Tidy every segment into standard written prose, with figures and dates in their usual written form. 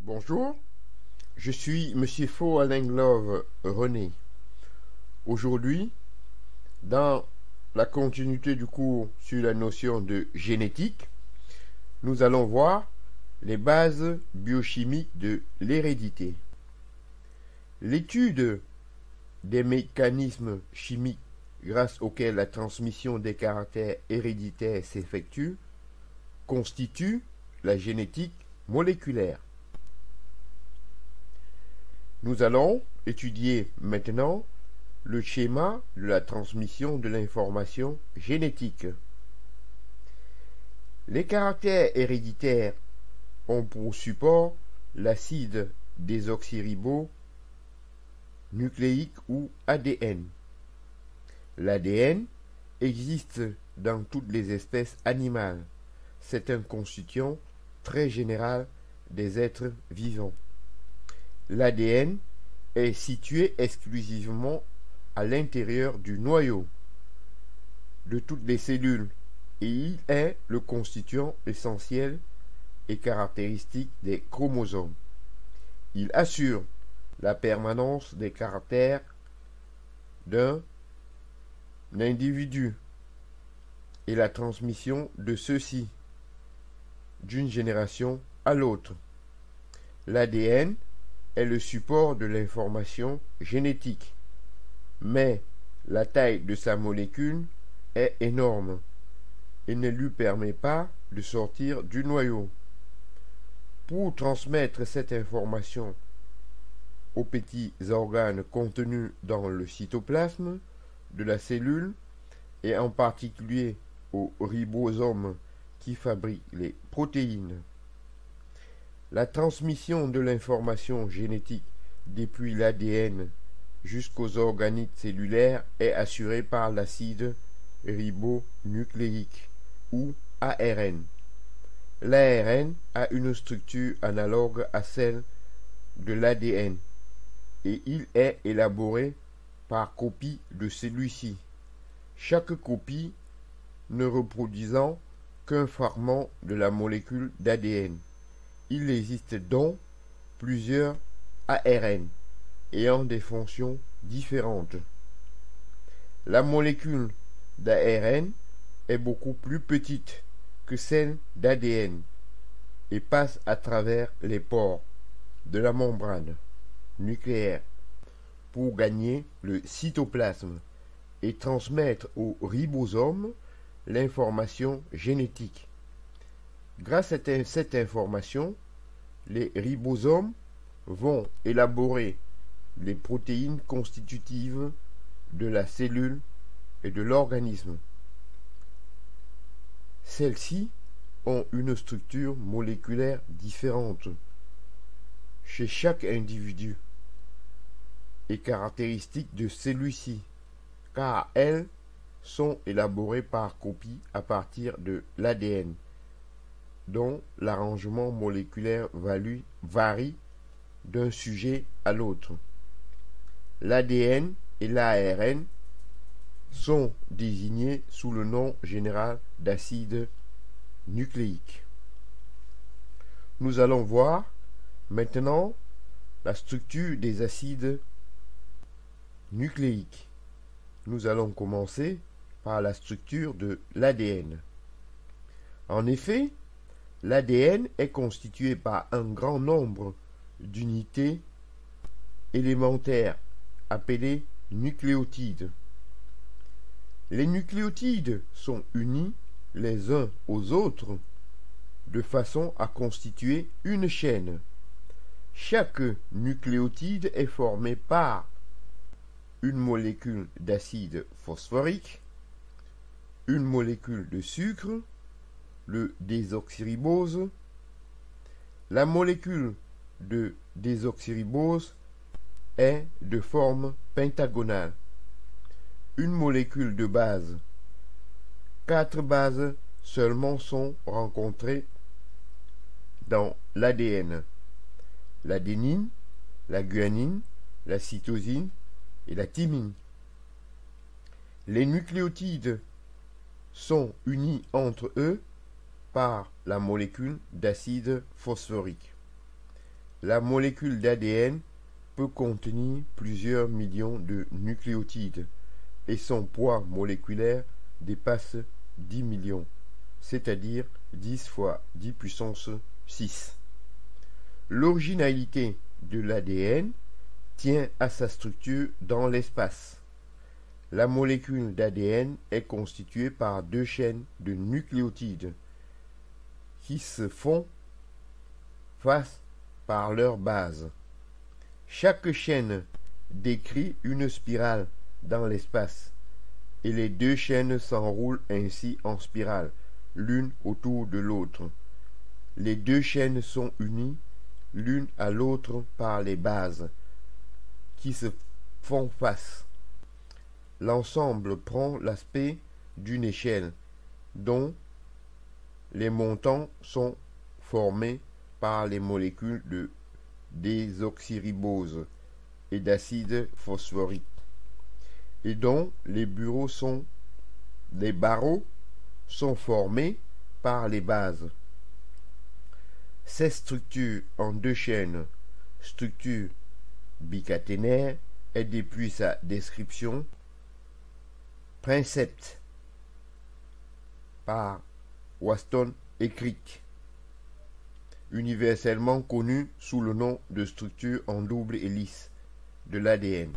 Bonjour, je suis Monsieur Faux Alain Glove René. Aujourd'hui, dans la continuité du cours sur la notion de génétique, nous allons voir les bases biochimiques de l'hérédité. L'étude des mécanismes chimiques grâce auxquels la transmission des caractères héréditaires s'effectue constitue la génétique moléculaire. Nous allons étudier maintenant le schéma de la transmission de l'information génétique. Les caractères héréditaires ont pour support l'acide désoxyribonucléique ou ADN. L'ADN existe dans toutes les espèces animales. C'est un constituant très général des êtres vivants. L'ADN est situé exclusivement à l'intérieur du noyau de toutes les cellules et il est le constituant essentiel et caractéristique des chromosomes. Il assure la permanence des caractères d'un individu et la transmission de ceux-ci d'une génération à l'autre. L'ADN est le support de l'information génétique, mais la taille de sa molécule est énorme et ne lui permet pas de sortir du noyau. Pour transmettre cette information aux petits organes contenus dans le cytoplasme de la cellule et en particulier aux ribosomes qui fabriquent les protéines. La transmission de l'information génétique depuis l'ADN jusqu'aux organites cellulaires est assurée par l'acide ribonucléique ou ARN. L'ARN a une structure analogue à celle de l'ADN et il est élaboré par copie de celui-ci, chaque copie ne reproduisant qu'un fragment de la molécule d'ADN. Il existe donc plusieurs ARN ayant des fonctions différentes. La molécule d'ARN est beaucoup plus petite que celle d'ADN et passe à travers les pores de la membrane nucléaire pour gagner le cytoplasme et transmettre au ribosome l'information génétique. Grâce à cette information, les ribosomes vont élaborer les protéines constitutives de la cellule et de l'organisme. Celles-ci ont une structure moléculaire différente chez chaque individu et caractéristique de celui-ci, car elles sont élaborées par copie à partir de l'ADN, dont l'arrangement moléculaire varie d'un sujet à l'autre. L'ADN et l'ARN sont désignés sous le nom général d'acide nucléique. Nous allons voir maintenant la structure des acides nucléiques. Nous allons commencer par la structure de l'ADN. En effet, l'ADN est constitué par un grand nombre d'unités élémentaires appelées nucléotides. Les nucléotides sont unis les uns aux autres de façon à constituer une chaîne. Chaque nucléotide est formé par une molécule d'acide phosphorique, une molécule de sucre, le désoxyribose. La molécule de désoxyribose est de forme pentagonale. Une molécule de base. 4 bases seulement sont rencontrées dans l'ADN. L'adénine, la guanine, la cytosine et la thymine. Les nucléotides sont unis entre eux par la molécule d'acide phosphorique. La molécule d'ADN peut contenir plusieurs millions de nucléotides et son poids moléculaire dépasse 10 millions, c'est-à-dire 10 fois 10 puissance 6. L'originalité de l'ADN tient à sa structure dans l'espace. La molécule d'ADN est constituée par deux chaînes de nucléotides qui se font face par leur base. Chaque chaîne décrit une spirale dans l'espace et les deux chaînes s'enroulent ainsi en spirale, l'une autour de l'autre. Les deux chaînes sont unies l'une à l'autre par les bases qui se font face. L'ensemble prend l'aspect d'une échelle dont les montants sont formés par les molécules de désoxyribose et d'acide phosphorique et dont les barreaux sont formés par les bases. Cette structure en deux chaînes, structure bicaténaire, est depuis sa description Princeps par Waston et Crick, universellement connue sous le nom de structure en double hélice de l'ADN.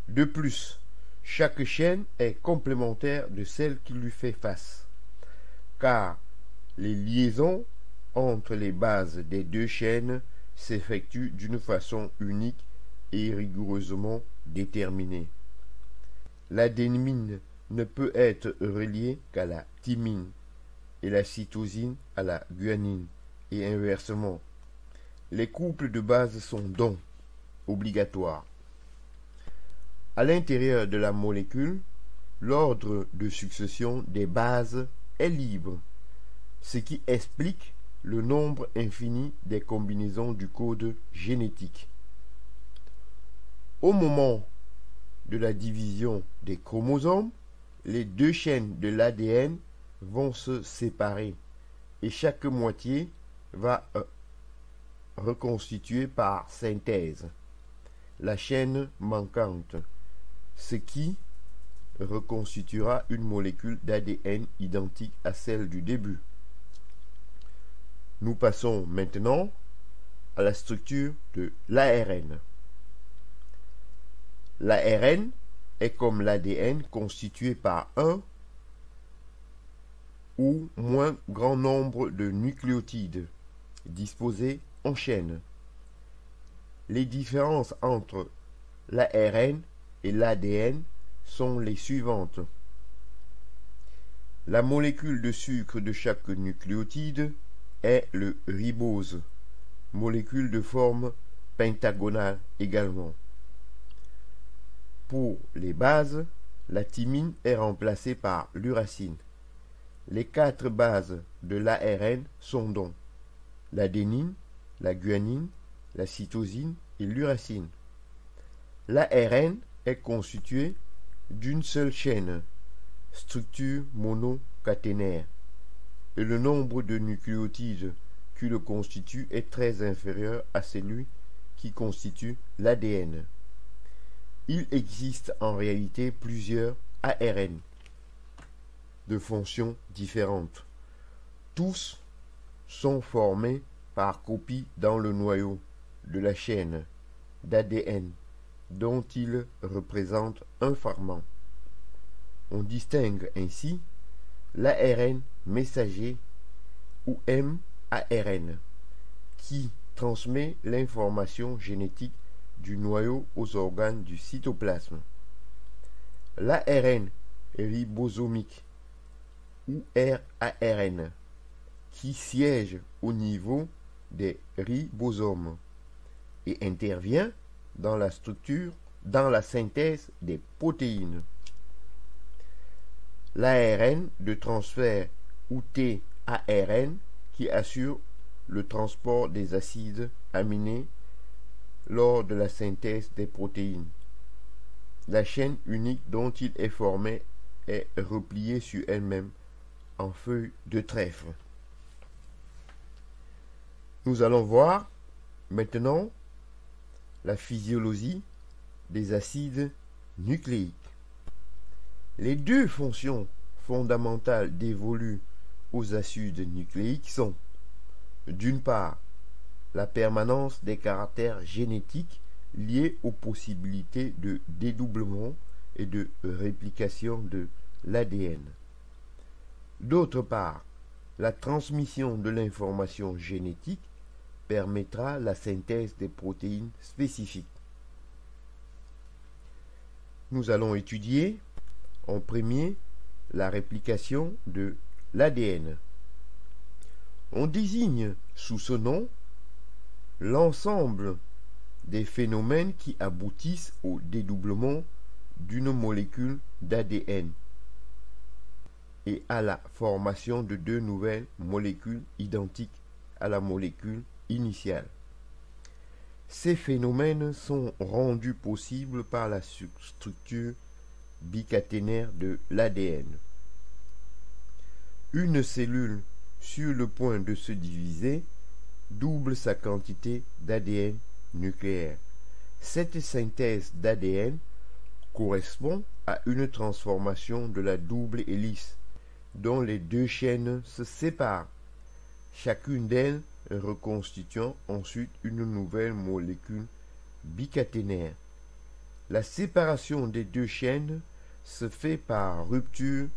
De plus, chaque chaîne est complémentaire de celle qui lui fait face, car les liaisons entre les bases des deux chaînes s'effectuent d'une façon unique et rigoureusement déterminée. L'adénine ne peut être reliée qu'à la thymine et la cytosine à la guanine, et inversement. Les couples de bases sont donc obligatoires. À l'intérieur de la molécule, l'ordre de succession des bases est libre, ce qui explique le nombre infini des combinaisons du code génétique. Au moment de la division des chromosomes, les deux chaînes de l'ADN vont se séparer et chaque moitié va reconstituer par synthèse la chaîne manquante, ce qui reconstituera une molécule d'ADN identique à celle du début. Nous passons maintenant à la structure de l'ARN. L'ARN est comme l'ADN constitué par un ou moins grand nombre de nucléotides disposés en chaîne. Les différences entre l'ARN et l'ADN sont les suivantes. La molécule de sucre de chaque nucléotide est le ribose, molécule de forme pentagonale également. Pour les bases, la thymine est remplacée par l'uracine. Les quatre bases de l'ARN sont donc l'adénine, la guanine, la cytosine et l'uracine. L'ARN est constitué d'une seule chaîne, structure monocaténaire, et le nombre de nucléotides qui le constituent est très inférieur à celui qui constitue l'ADN. Il existe en réalité plusieurs ARN de fonctions différentes. Tous sont formés par copie dans le noyau de la chaîne d'ADN dont ils représentent un fragment. On distingue ainsi l'ARN messager ou mARN qui transmet l'information génétique du noyau aux organes du cytoplasme. L'ARN ribosomique ou RARN qui siège au niveau des ribosomes et intervient dans la synthèse des protéines. L'ARN de transfert ou TARN qui assure le transport des acides aminés lors de la synthèse des protéines. La chaîne unique dont il est formé est repliée sur elle-même en feuille de trèfle. Nous allons voir Maintenant, la physiologie des acides nucléiques. Les deux fonctions fondamentales dévolues aux acides nucléiques sont, d'une part, la permanence des caractères génétiques liés aux possibilités de dédoublement et de réplication de l'ADN. D'autre part, la transmission de l'information génétique permettra la synthèse des protéines spécifiques. Nous allons étudier en premier la réplication de l'ADN. On désigne sous ce nom l'ensemble des phénomènes qui aboutissent au dédoublement d'une molécule d'ADN et à la formation de deux nouvelles molécules identiques à la molécule initiale. Ces phénomènes sont rendus possibles par la structure bicaténaire de l'ADN. Une cellule sur le point de se diviser double sa quantité d'ADN nucléaire. Cette synthèse d'ADN correspond à une transformation de la double hélice dont les deux chaînes se séparent, chacune d'elles reconstituant ensuite une nouvelle molécule bicaténaire. La séparation des deux chaînes se fait par rupture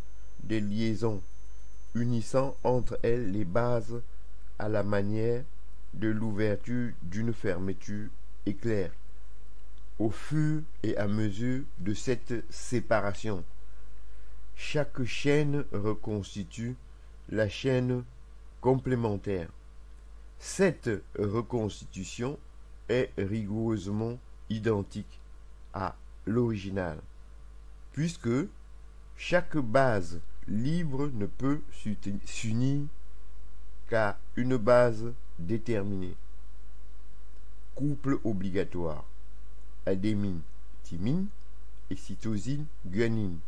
des liaisons unissant entre elles les bases à la manière de l'ouverture d'une fermeture éclair. Au fur et à mesure de cette séparation, chaque chaîne reconstitue la chaîne complémentaire. Cette reconstitution est rigoureusement identique à l'original, puisque chaque base libre ne peut s'unir qu'à une base déterminée. Couple obligatoire: adénine, thymine et cytosine, guanine.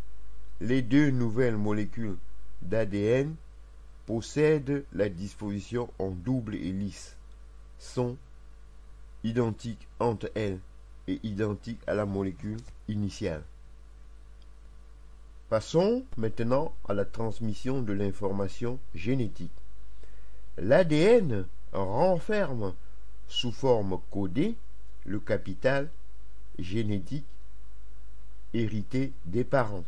Les deux nouvelles molécules d'ADN possèdent la disposition en double hélice, sont identiques entre elles et identiques à la molécule initiale. Passons maintenant à la transmission de l'information génétique. L'ADN renferme sous forme codée le capital génétique hérité des parents.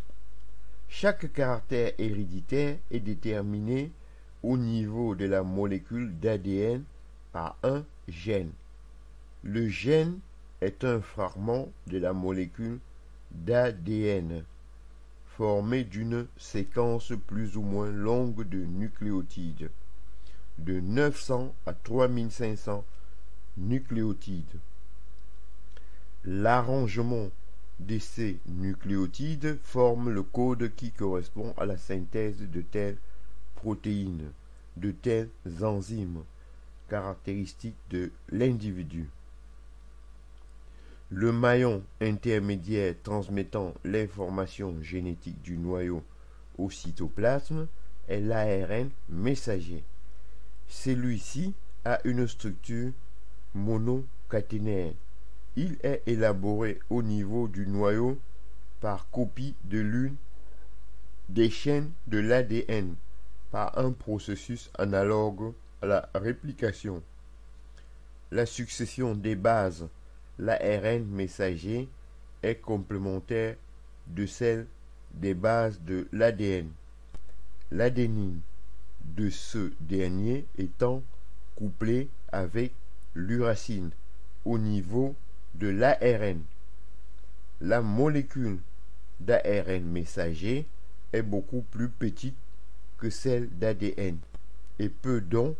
Chaque caractère héréditaire est déterminé au niveau de la molécule d'ADN par un gène. Le gène est un fragment de la molécule d'ADN formé d'une séquence plus ou moins longue de nucléotides, de 900 à 3500 nucléotides. L'arrangement de ces nucléotides forme le code qui correspond à la synthèse de telles protéines, de telles enzymes, caractéristiques de l'individu. Le maillon intermédiaire transmettant l'information génétique du noyau au cytoplasme est l'ARN messager. Celui-ci a une structure monocaténaire. Il est élaboré au niveau du noyau par copie de l'une des chaînes de l'ADN par un processus analogue à la réplication. La succession des bases, l'ARN messager, est complémentaire de celle des bases de l'ADN. L'adénine de ce dernier étant couplée avec l'uracine au niveau de l'ARN. La molécule d'ARN messager est beaucoup plus petite que celle d'ADN et peut donc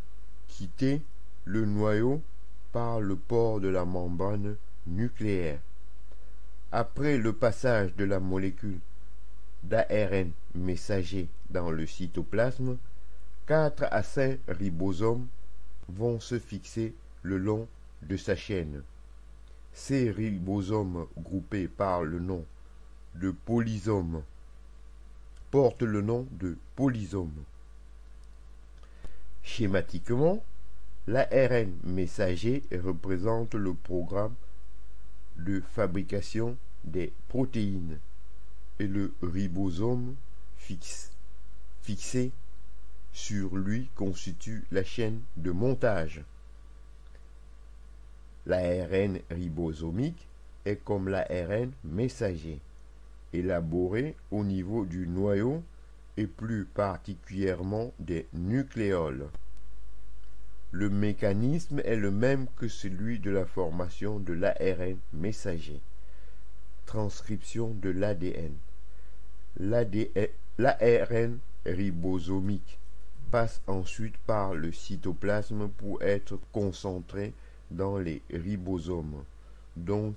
quitter le noyau par le port de la membrane nucléaire. Après le passage de la molécule d'ARN messager dans le cytoplasme, 4 à 5 ribosomes vont se fixer le long de sa chaîne. Ces ribosomes groupés par le nom de polysomes portent le nom de polysome. Schématiquement, L'ARN messager représente le programme de fabrication des protéines et le ribosome fixé sur lui constitue la chaîne de montage. L'ARN ribosomique est comme l'ARN messager, élaboré au niveau du noyau et plus particulièrement des nucléoles. Le mécanisme est le même que celui de la formation de l'ARN messager. Transcription de l'ADN. L'ARN ribosomique passe ensuite par le cytoplasme pour être concentré dans les ribosomes, dont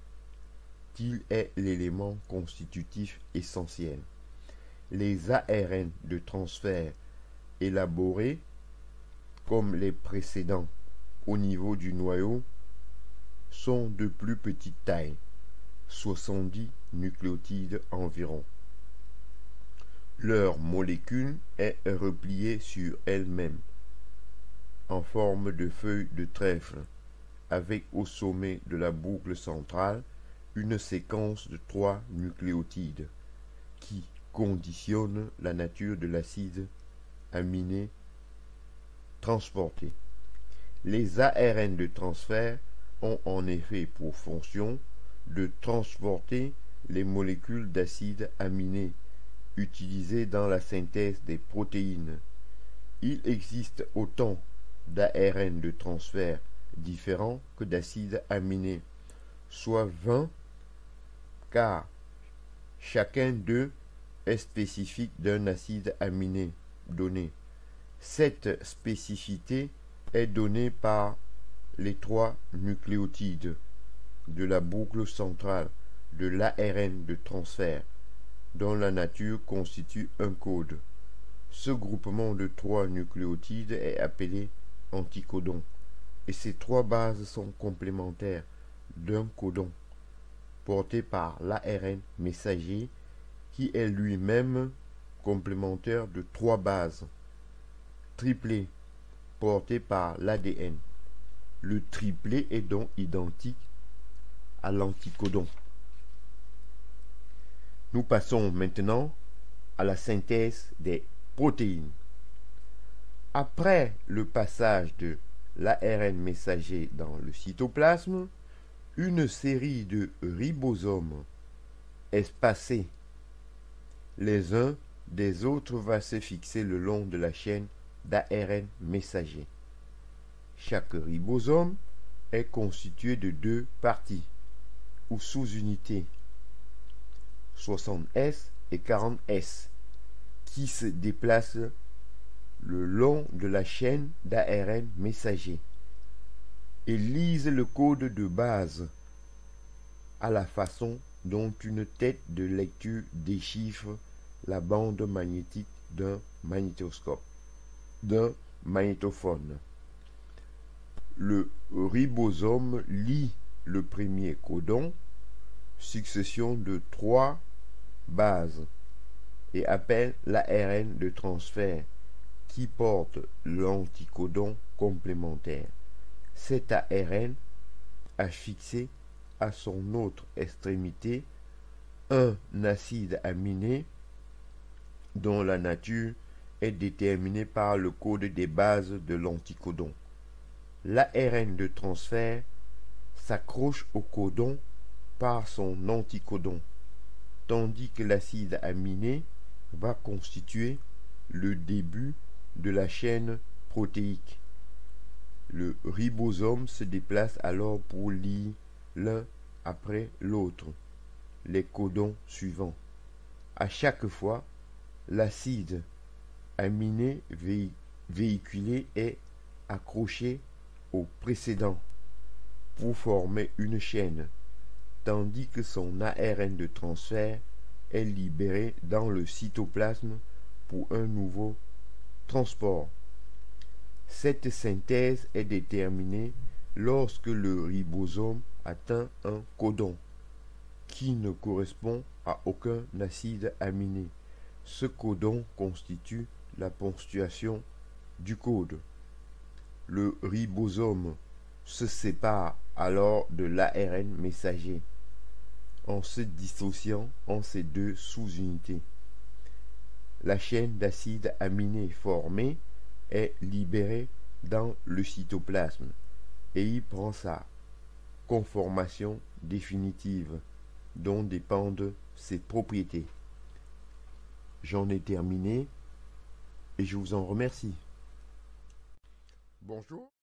il est l'élément constitutif essentiel. Les ARN de transfert élaborés, comme les précédents, au niveau du noyau, sont de plus petite taille, 70 nucléotides environ. Leur molécule est repliée sur elle-même, en forme de feuille de trèfle, avec au sommet de la boucle centrale une séquence de 3 nucléotides qui conditionnent la nature de l'acide aminé transporté. Les ARN de transfert ont en effet pour fonction de transporter les molécules d'acide aminé utilisées dans la synthèse des protéines. Il existe autant d'ARN de transfert différents que d'acides aminés, soit 20, car chacun d'eux est spécifique d'un acide aminé donné. Cette spécificité est donnée par les 3 nucléotides de la boucle centrale de l'ARN de transfert, dont la nature constitue un code. Ce groupement de 3 nucléotides est appelé anticodon, et ces 3 bases sont complémentaires d'un codon porté par l'ARN messager qui est lui-même complémentaire de 3 bases triplé porté par l'ADN. Le triplet est donc identique à l'anticodon. Nous passons maintenant à la synthèse des protéines. Après le passage de l'ARN messager dans le cytoplasme, une série de ribosomes espacés les uns des autres va se fixer le long de la chaîne d'ARN messager. Chaque ribosome est constitué de 2 parties ou sous-unités, 60S et 40S, qui se déplacent le long de la chaîne d'ARN messager et lisent le code de base à la façon dont une tête de lecture déchiffre la bande magnétique d'un magnétoscope, d'un magnétophone. Le ribosome lit le premier codon, succession de 3 bases, et appelle l'ARN de transfert qui porte l'anticodon complémentaire. Cet ARN a fixé à son autre extrémité un acide aminé dont la nature est déterminée par le code des bases de l'anticodon. L'ARN de transfert s'accroche au codon par son anticodon, tandis que l'acide aminé va constituer le début de la chaîne protéique. Le ribosome se déplace alors pour lire l'un après l'autre les codons suivants. À chaque fois, l'acide aminé véhiculé est accroché au précédent pour former une chaîne, tandis que son ARN de transfert est libéré dans le cytoplasme pour un nouveau transport. Cette synthèse est déterminée lorsque le ribosome atteint un codon qui ne correspond à aucun acide aminé. Ce codon constitue la ponctuation du code. Le ribosome se sépare alors de l'ARN messager en se dissociant en ces deux sous-unités. La chaîne d'acides aminés formée est libérée dans le cytoplasme et y prend sa conformation définitive dont dépendent ses propriétés. J'en ai terminé et je vous en remercie. Bonjour.